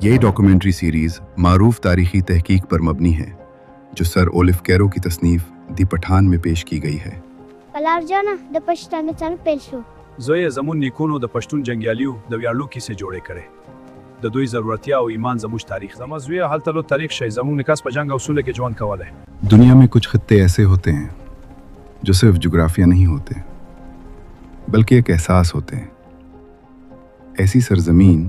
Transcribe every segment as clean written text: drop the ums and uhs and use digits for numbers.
یہ documentary series معروف تاریخی تحقیق پر مبنی ہے جو سر اولف کیرو کی تصنیف دی پٹھان میں پیش کی گئی ہے. پلار جانا د پښتنو څنګه پیل شو؟ زوی زمون نیکونو د پښتون جنگیالیو د ویاړلو کیسې جوړې کړې. د دوی ضرورتیا او ایمان زموږ تاریخ. زما زوی هلته لو تاریخ شي زمون نکاس په جنگ او سوله کې ژوند کوله. دنیا میں کچھ خطے ایسے ہوتے ہیں جو صرف جغرافیہ نہیں ہوتے بلکہ ایک احساس ہوتے ہیں. ایسی سرزمین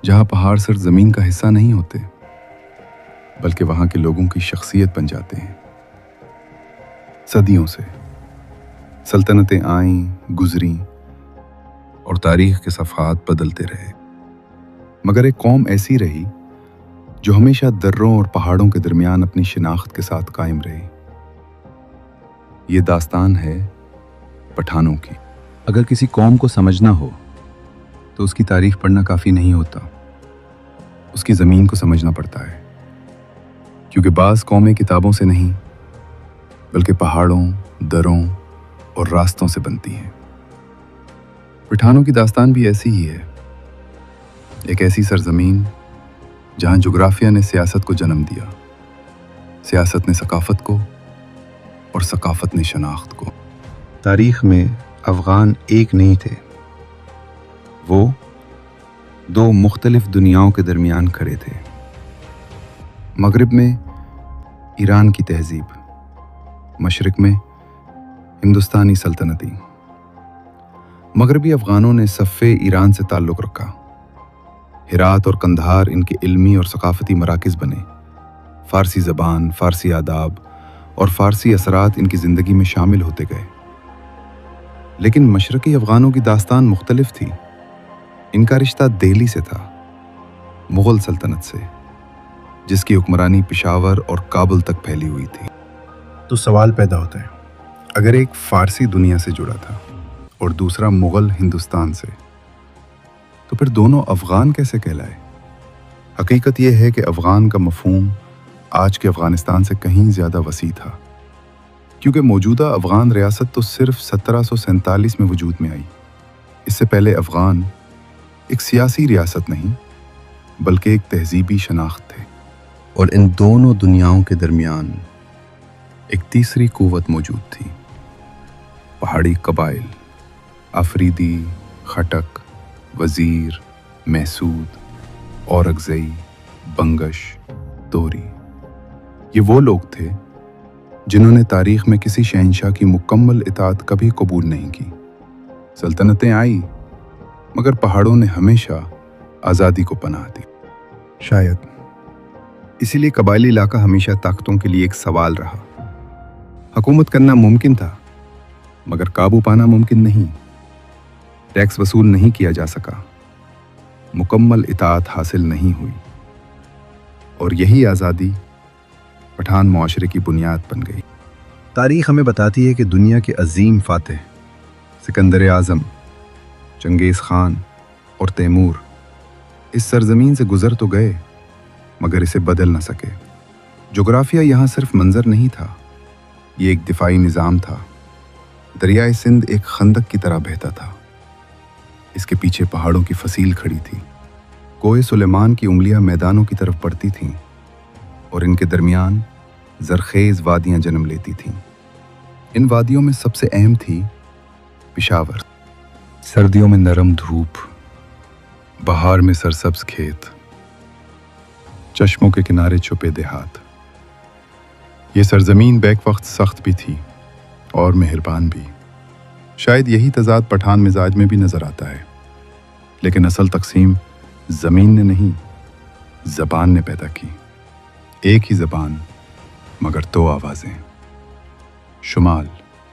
جہاں پہاڑ سرزمین کا حصہ نہیں ہوتے بلکہ وہاں کے لوگوں کی شخصیت بن جاتے ہیں. صدیوں سے سلطنتیں آئیں گزریں اور تاریخ کے صفحات بدلتے رہے، مگر ایک قوم ایسی رہی جو ہمیشہ دروں اور پہاڑوں کے درمیان اپنی شناخت کے ساتھ قائم رہی. یہ داستان ہے پٹھانوں کی. اگر کسی قوم کو سمجھنا ہو تو اس کی تاریخ پڑھنا کافی نہیں ہوتا، اس کی زمین کو سمجھنا پڑتا ہے، کیونکہ بعض قومیں کتابوں سے نہیں بلکہ پہاڑوں، دروں اور راستوں سے بنتی ہیں. پٹھانوں کی داستان بھی ایسی ہی ہے، ایک ایسی سرزمین جہاں جغرافیہ نے سیاست کو جنم دیا، سیاست نے ثقافت کو اور ثقافت نے شناخت کو. تاریخ میں افغان ایک نہیں تھے، وہ دو مختلف دنیاؤں کے درمیان کھڑے تھے. مغرب میں ایران کی تہذیب، مشرق میں ہندوستانی سلطنتی. مغربی افغانوں نے صف ایران سے تعلق رکھا. ہرات اور قندھار ان کے علمی اور ثقافتی مراکز بنے. فارسی زبان، فارسی آداب اور فارسی اثرات ان کی زندگی میں شامل ہوتے گئے. لیکن مشرقی افغانوں کی داستان مختلف تھی. ان کا رشتہ دہلی سے تھا، مغل سلطنت سے، جس کی حکمرانی پشاور اور کابل تک پھیلی ہوئی تھی. تو سوال پیدا ہوتا ہے، اگر ایک فارسی دنیا سے جڑا تھا اور دوسرا مغل ہندوستان سے، تو پھر دونوں افغان کیسے کہلائے؟ حقیقت یہ ہے کہ افغان کا مفہوم آج کے افغانستان سے کہیں زیادہ وسیع تھا، کیونکہ موجودہ افغان ریاست تو صرف 1747 میں وجود میں آئی. اس سے پہلے افغان ایک سیاسی ریاست نہیں بلکہ ایک تہذیبی شناخت تھے. اور ان دونوں دنیاؤں کے درمیان ایک تیسری قوت موجود تھی، پہاڑی قبائل، آفریدی، خٹک، وزیر، محسود، اورکزئی، بنگش، توری. یہ وہ لوگ تھے جنہوں نے تاریخ میں کسی شہنشاہ کی مکمل اطاعت کبھی قبول نہیں کی. سلطنتیں آئی مگر پہاڑوں نے ہمیشہ آزادی کو پناہ دی. شاید اسی لیے قبائلی علاقہ ہمیشہ طاقتوں کے لیے ایک سوال رہا. حکومت کرنا ممکن تھا مگر قابو پانا ممکن نہیں. ٹیکس وصول نہیں کیا جا سکا، مکمل اطاعت حاصل نہیں ہوئی، اور یہی آزادی پٹھان معاشرے کی بنیاد بن گئی. تاریخ ہمیں بتاتی ہے کہ دنیا کے عظیم فاتح سکندر اعظم، چنگیز خان اور تیمور اس سرزمین سے گزر تو گئے مگر اسے بدل نہ سکے. جغرافیہ یہاں صرف منظر نہیں تھا، یہ ایک دفاعی نظام تھا. دریائے سندھ ایک خندق کی طرح بہتا تھا، اس کے پیچھے پہاڑوں کی فصیل کھڑی تھی. کوہ سلیمان کی انگلیاں میدانوں کی طرف بڑھتی تھیں اور ان کے درمیان زرخیز وادیاں جنم لیتی تھیں. ان وادیوں میں سب سے اہم تھی پشاور. سردیوں میں نرم دھوپ، بہار میں سرسبز کھیت، چشموں کے کنارے چھپے دیہات. یہ سرزمین بیک وقت سخت بھی تھی اور مہربان بھی. شاید یہی تضاد پٹھان مزاج میں بھی نظر آتا ہے. لیکن اصل تقسیم زمین نے نہیں، زبان نے پیدا کی. ایک ہی زبان مگر دو آوازیں. شمال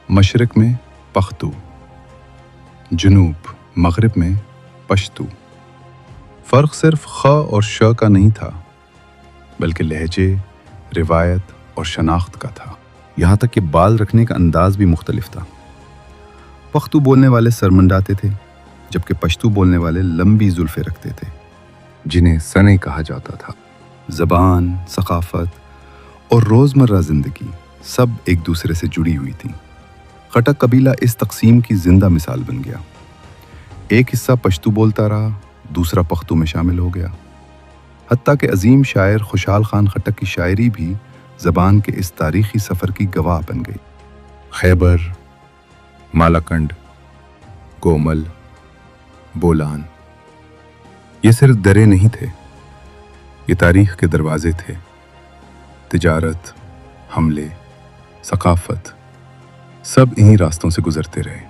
مشرق میں پختو، جنوب مغرب میں پشتو. فرق صرف خ اور ش کا نہیں تھا بلکہ لہجے، روایت اور شناخت کا تھا. یہاں تک کہ بال رکھنے کا انداز بھی مختلف تھا. پختو بولنے والے سر منڈاتے تھے جبکہ پشتو بولنے والے لمبی زلفیں رکھتے تھے جنہیں سنے کہا جاتا تھا. زبان، ثقافت اور روزمرہ زندگی سب ایک دوسرے سے جڑی ہوئی تھی. خٹک قبیلہ اس تقسیم کی زندہ مثال بن گیا. ایک حصہ پشتو بولتا رہا، دوسرا پختو میں شامل ہو گیا. حتیٰ کہ عظیم شاعر خوشحال خان خٹک کی شاعری بھی زبان کے اس تاریخی سفر کی گواہ بن گئی۔ خیبر، مالاکنڈ، کومل، بولان، یہ صرف درے نہیں تھے، یہ تاریخ کے دروازے تھے۔ تجارت، حملے، ثقافت، سب انہی راستوں سے گزرتے رہے۔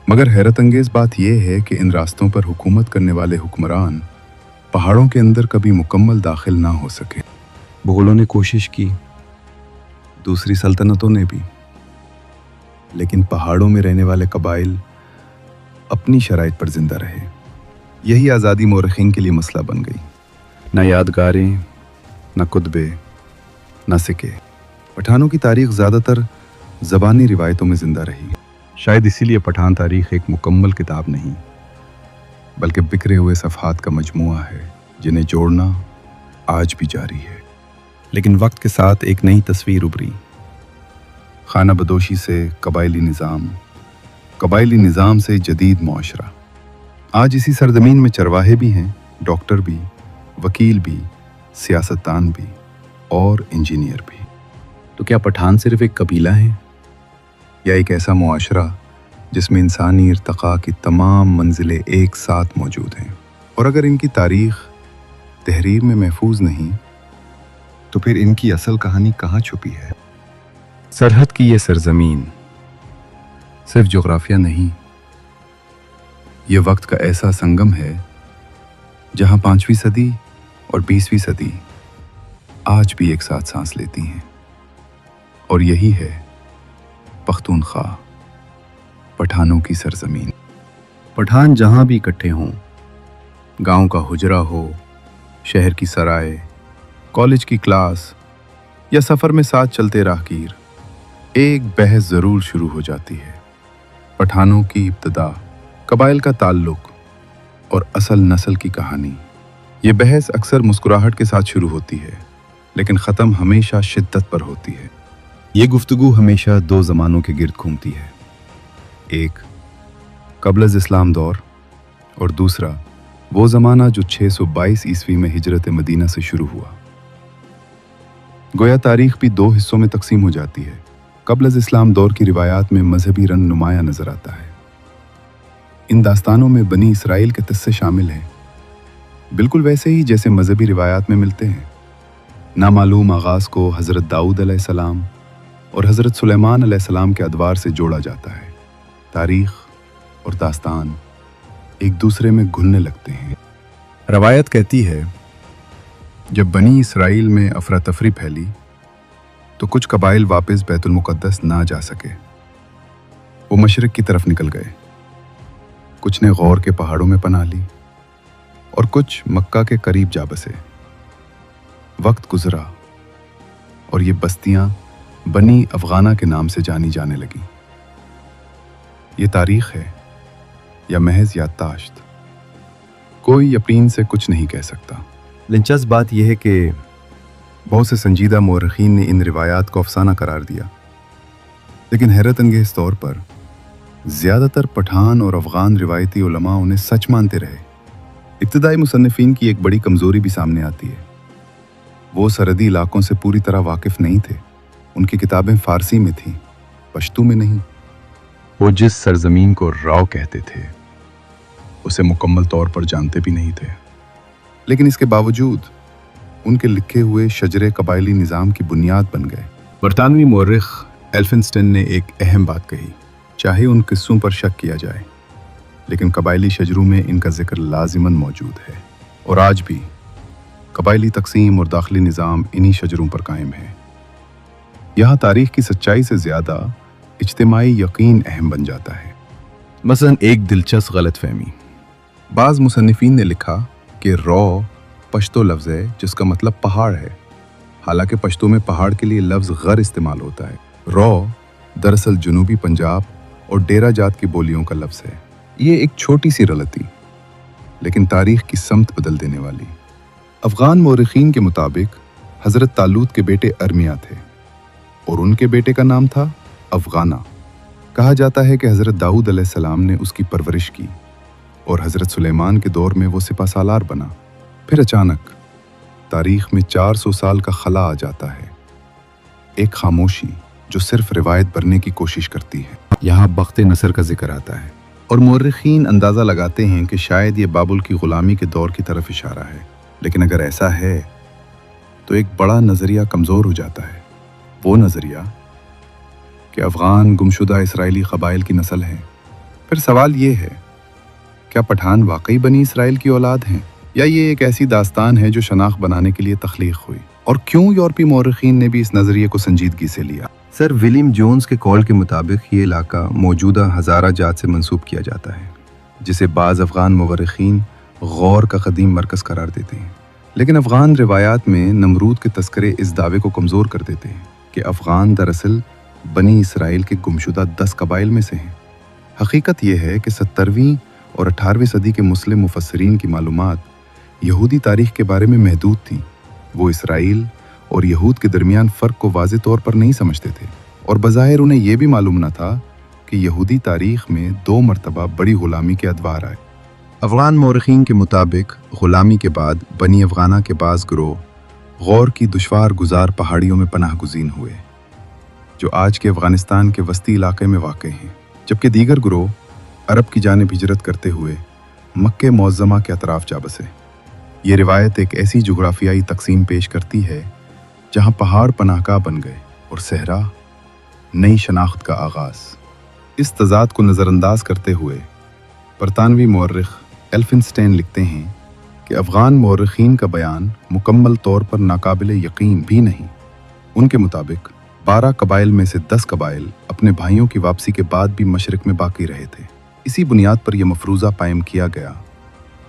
مگر حیرت انگیز بات یہ ہے کہ ان راستوں پر حکومت کرنے والے حکمران پہاڑوں کے اندر کبھی مکمل داخل نہ ہو سکے۔ مغلوں نے کوشش کی، دوسری سلطنتوں نے بھی، لیکن پہاڑوں میں رہنے والے قبائل اپنی شرائط پر زندہ رہے۔ یہی آزادی مورخین کے لیے مسئلہ بن گئی۔ نہ یادگاریں، نہ کتبے، نہ سکے۔ پٹھانوں کی تاریخ زیادہ تر زبانی روایتوں میں زندہ رہی۔ شاید اسی لیے پٹھان تاریخ ایک مکمل کتاب نہیں، بلکہ بکھرے ہوئے صفحات کا مجموعہ ہے جنہیں جوڑنا آج بھی جاری ہے۔ لیکن وقت کے ساتھ ایک نئی تصویر ابھری، خانہ بدوشی سے قبائلی نظام، قبائلی نظام سے جدید معاشرہ۔ آج اسی سرزمین میں چرواہے بھی ہیں، ڈاکٹر بھی، وکیل بھی، سیاستدان بھی اور انجینئر بھی۔ تو کیا پٹھان صرف ایک قبیلہ ہیں، یا ایک ایسا معاشرہ جس میں انسانی ارتقاء کی تمام منزلیں ایک ساتھ موجود ہیں؟ اور اگر ان کی تاریخ تحریر میں محفوظ نہیں تو پھر ان کی اصل کہانی کہاں چھپی ہے؟ سرحد کی یہ سرزمین صرف جغرافیہ نہیں، یہ وقت کا ایسا سنگم ہے جہاں 5ویں صدی اور 20ویں صدی آج بھی ایک ساتھ سانس لیتی ہیں۔ اور یہی ہے پختونخوا، پٹھانوں کی سرزمین۔ پٹھان جہاں بھی اکٹھے ہوں، گاؤں کا حجرہ ہو، شہر کی سرائے، کالج کی کلاس یا سفر میں ساتھ چلتے راہگیر، ایک بحث ضرور شروع ہو جاتی ہے۔ پٹھانوں کی ابتدا، قبائل کا تعلق اور اصل نسل کی کہانی۔ یہ بحث اکثر مسکراہٹ کے ساتھ شروع ہوتی ہے، لیکن ختم ہمیشہ شدت پر ہوتی ہے۔ یہ گفتگو ہمیشہ دو زمانوں کے گرد گھومتی ہے، ایک قبل از اسلام دور اور دوسرا وہ زمانہ جو 622 عیسوی میں ہجرت مدینہ سے شروع ہوا۔ گویا تاریخ بھی دو حصوں میں تقسیم ہو جاتی ہے۔ قبل از اسلام دور کی روایات میں مذہبی رنگ نمایاں نظر آتا ہے۔ ان داستانوں میں بنی اسرائیل کے قصے شامل ہیں، بالکل ویسے ہی جیسے مذہبی روایات میں ملتے ہیں۔ نامعلوم آغاز کو حضرت داؤد علیہ السلام اور حضرت سلیمان علیہ السلام کے ادوار سے جوڑا جاتا ہے۔ تاریخ اور داستان ایک دوسرے میں گھلنے لگتے ہیں۔ روایت کہتی ہے جب بنی اسرائیل میں افراتفری پھیلی تو کچھ قبائل واپس بیت المقدس نہ جا سکے، وہ مشرق کی طرف نکل گئے۔ کچھ نے غور کے پہاڑوں میں پناہ لی اور کچھ مکہ کے قریب جا بسے۔ وقت گزرا اور یہ بستیاں بنی افغانہ کے نام سے جانی جانے لگیں۔ یہ تاریخ ہے یا محض یادداشت، کوئی یقین سے کچھ نہیں کہہ سکتا۔ دلچسپ بات یہ ہے کہ بہت سے سنجیدہ مورخین نے ان روایات کو افسانہ قرار دیا، لیکن حیرت انگیز طور پر زیادہ تر پٹھان اور افغان روایتی علماء انہیں سچ مانتے رہے۔ ابتدائی مصنفین کی ایک بڑی کمزوری بھی سامنے آتی ہے، وہ سرحدی علاقوں سے پوری طرح واقف نہیں تھے۔ ان کی کتابیں فارسی میں تھیں، پشتو میں نہیں۔ وہ جس سرزمین کو راؤ کہتے تھے اسے مکمل طور پر جانتے بھی نہیں تھے، لیکن اس کے باوجود ان کے لکھے ہوئے شجرے قبائلی نظام کی بنیاد بن گئے۔ برطانوی مورخ ایلفنسٹن نے ایک اہم بات کہی، چاہے ان قصوں پر شک کیا جائے لیکن قبائلی شجروں میں ان کا ذکر لازماً موجود ہے، اور آج بھی قبائلی تقسیم اور داخلی نظام انہی شجروں پر قائم ہے۔ یہاں تاریخ کی سچائی سے زیادہ اجتماعی یقین اہم بن جاتا ہے۔ مثلا ایک دلچسپ غلط فہمی، بعض مصنفین نے لکھا کہ رو پشتو لفظ ہے جس کا مطلب پہاڑ ہے، حالانکہ پشتو میں پہاڑ کے لیے لفظ غر استعمال ہوتا ہے۔ رو دراصل جنوبی پنجاب اور ڈیرہ جات کی بولیوں کا لفظ ہے۔ یہ ایک چھوٹی سی غلطی لیکن تاریخ کی سمت بدل دینے والی۔ افغان مورخین کے مطابق حضرت طالوت کے بیٹے ارمیا تھے اور ان کے بیٹے کا نام تھا افغانہ۔ کہا جاتا ہے کہ حضرت داؤد علیہ السلام نے اس کی پرورش کی اور حضرت سلیمان کے دور میں وہ سپہ سالار بنا۔ پھر اچانک تاریخ میں 400 سال کا خلا آ جاتا ہے، ایک خاموشی جو صرف روایت بھرنے کی کوشش کرتی ہے۔ یہاں بخت نصر کا ذکر آتا ہے اور مورخین اندازہ لگاتے ہیں کہ شاید یہ بابل کی غلامی کے دور کی طرف اشارہ ہے، لیکن اگر ایسا ہے تو ایک بڑا نظریہ کمزور ہو جاتا ہے، وہ نظریہ کہ افغان گمشدہ اسرائیلی قبائل کی نسل ہے۔ پھر سوال یہ ہے، کیا پٹھان واقعی بنی اسرائیل کی اولاد ہیں، یا یہ ایک ایسی داستان ہے جو شناخت بنانے کے لیے تخلیق ہوئی؟ اور کیوں یورپی مورخین نے بھی اس نظریے کو سنجیدگی سے لیا؟ سر ولیم جونز کے قول کے مطابق یہ علاقہ موجودہ ہزارہ جات سے منسوب کیا جاتا ہے، جسے بعض افغان مورخین غور کا قدیم مرکز قرار دیتے ہیں، لیکن افغان روایات میں نمرود کے تذکرے اس دعوے کو کمزور کر دیتے ہیں کہ افغان دراصل بنی اسرائیل کے گمشدہ 10 قبائل میں سے ہیں۔ حقیقت یہ ہے کہ 17ویں اور 18ویں صدی کے مسلم مفسرین کی معلومات یہودی تاریخ کے بارے میں محدود تھیں۔ وہ اسرائیل اور یہود کے درمیان فرق کو واضح طور پر نہیں سمجھتے تھے، اور بظاہر انہیں یہ بھی معلوم نہ تھا کہ یہودی تاریخ میں 2 مرتبہ بڑی غلامی کے ادوار آئے۔ افغان مورخین کے مطابق غلامی کے بعد بنی افغانہ کے بعض گروہ غور کی دشوار گزار پہاڑیوں میں پناہ گزین ہوئے، جو آج کے افغانستان کے وسطی علاقے میں واقع ہیں، جبکہ دیگر گروہ عرب کی جانب ہجرت کرتے ہوئے مکہ معظمہ کے اطراف جا بسے۔ یہ روایت ایک ایسی جغرافیائی تقسیم پیش کرتی ہے جہاں پہاڑ پناہ گاہ بن گئے اور صحرا نئی شناخت کا آغاز۔ اس تضاد کو نظر انداز کرتے ہوئے برطانوی مورخ ایلفنسٹین لکھتے ہیں کہ افغان مورخین کا بیان مکمل طور پر ناقابل یقین بھی نہیں۔ ان کے مطابق 12 قبائل میں سے 10 قبائل اپنے بھائیوں کی واپسی کے بعد بھی مشرق میں باقی رہے تھے۔ اسی بنیاد پر یہ مفروضہ قائم کیا گیا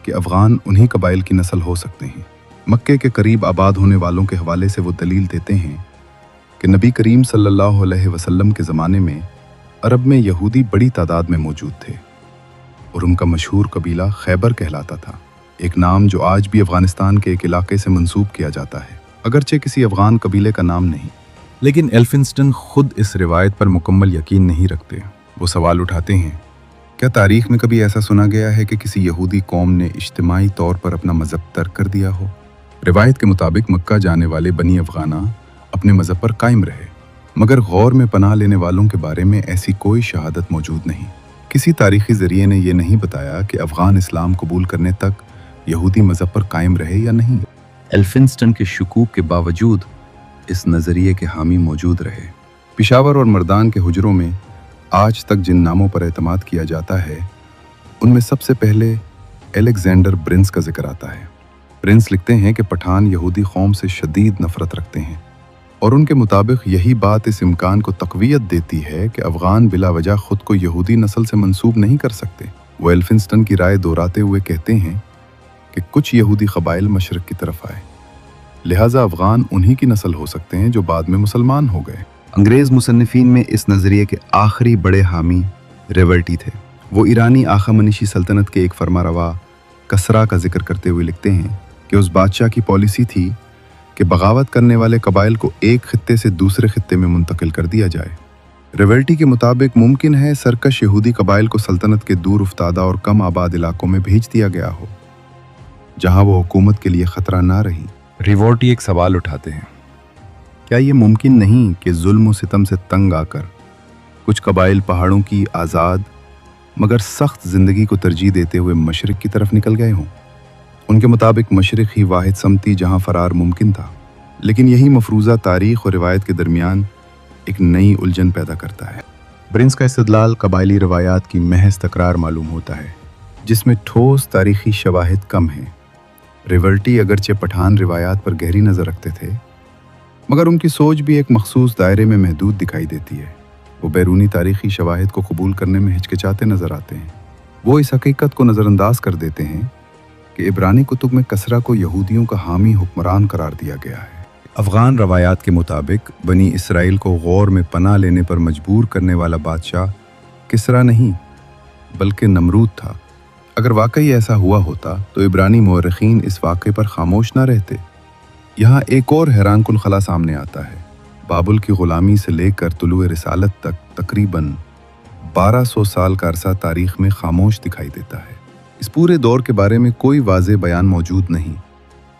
کہ افغان انہی قبائل کی نسل ہو سکتے ہیں۔ مکے کے قریب آباد ہونے والوں کے حوالے سے وہ دلیل دیتے ہیں کہ نبی کریم صلی اللہ علیہ وسلم کے زمانے میں عرب میں یہودی بڑی تعداد میں موجود تھے، اور ان کا مشہور قبیلہ خیبر کہلاتا تھا، ایک نام جو آج بھی افغانستان کے ایک علاقے سے منسوب کیا جاتا ہے، اگرچہ کسی افغان قبیلے کا نام نہیں۔ لیکن ایلفنسٹن خود اس روایت پر مکمل یقین نہیں رکھتے۔ وہ سوال اٹھاتے ہیں، کیا تاریخ میں کبھی ایسا سنا گیا ہے کہ کسی یہودی قوم نے اجتماعی طور پر اپنا مذہب ترک کر دیا ہو؟ روایت کے مطابق مکہ جانے والے بنی افغانہ اپنے مذہب پر قائم رہے، مگر غور میں پناہ لینے والوں کے بارے میں ایسی کوئی شہادت موجود نہیں۔ کسی تاریخی ذریعے نے یہ نہیں بتایا کہ افغان اسلام قبول کرنے تک یہودی مذہب پر قائم رہے یا نہیں۔ ایلفنسٹن کے شکوک کے باوجود اس نظریے کے حامی موجود رہے۔ پشاور اور مردان کے حجروں میں آج تک جن ناموں پر اعتماد کیا جاتا ہے، ان میں سب سے پہلے الیگزینڈر برنس کا ذکر آتا ہے۔ برنس لکھتے ہیں کہ پٹھان یہودی قوم سے شدید نفرت رکھتے ہیں، اور ان کے مطابق یہی بات اس امکان کو تقویت دیتی ہے کہ افغان بلا وجہ خود کو یہودی نسل سے منسوب نہیں کر سکتے۔ وہ ایلفنسٹن کی رائے دہراتے ہوئے کہتے ہیں کہ کچھ یہودی قبائل مشرق کی طرف آئے، لہٰذا افغان انہی کی نسل ہو سکتے ہیں جو بعد میں مسلمان ہو گئے۔ انگریز مصنفین میں اس نظریے کے آخری بڑے حامی ریورٹی تھے۔ وہ ایرانی آخامنشی سلطنت کے ایک فرمانروا کسرا کا ذکر کرتے ہوئے لکھتے ہیں کہ اس بادشاہ کی پالیسی تھی کہ بغاوت کرنے والے قبائل کو ایک خطے سے دوسرے خطے میں منتقل کر دیا جائے۔ ریورٹی کے مطابق ممکن ہے سرکش یہودی قبائل کو سلطنت کے دور افتادہ اور کم آباد علاقوں میں بھیج دیا گیا ہو، جہاں وہ حکومت کے لیے خطرہ نہ رہی۔ ریورٹی ایک سوال اٹھاتے ہیں، کیا یہ ممکن نہیں کہ ظلم و ستم سے تنگ آ کر کچھ قبائل پہاڑوں کی آزاد مگر سخت زندگی کو ترجیح دیتے ہوئے مشرق کی طرف نکل گئے ہوں؟ ان کے مطابق مشرق ہی واحد سمتی جہاں فرار ممکن تھا، لیکن یہی مفروضہ تاریخ اور روایت کے درمیان ایک نئی الجھن پیدا کرتا ہے۔ برنس کا استدلال قبائلی روایات کی محض تکرار معلوم ہوتا ہے، جس میں ٹھوس تاریخی شواہد کم ہیں۔ ریورٹی اگرچہ پٹھان روایات پر گہری نظر رکھتے تھے، مگر ان کی سوچ بھی ایک مخصوص دائرے میں محدود دکھائی دیتی ہے۔ وہ بیرونی تاریخی شواہد کو قبول کرنے میں ہچکچاتے نظر آتے ہیں۔ وہ اس حقیقت کو نظر انداز کر دیتے ہیں کہ عبرانی کتب میں کسرا کو یہودیوں کا حامی حکمران قرار دیا گیا ہے۔ افغان روایات کے مطابق بنی اسرائیل کو غور میں پناہ لینے پر مجبور کرنے والا بادشاہ کسرا نہیں بلکہ نمرود تھا۔ اگر واقعی ایسا ہوا ہوتا تو عبرانی مورخین اس واقعے پر خاموش نہ رہتے۔ یہاں ایک اور حیران کن خلا سامنے آتا ہے۔ بابل کی غلامی سے لے کر طلوع رسالت تک تقریباً 1200 سال کا عرصہ تاریخ میں خاموش دکھائی دیتا ہے۔ اس پورے دور کے بارے میں کوئی واضح بیان موجود نہیں،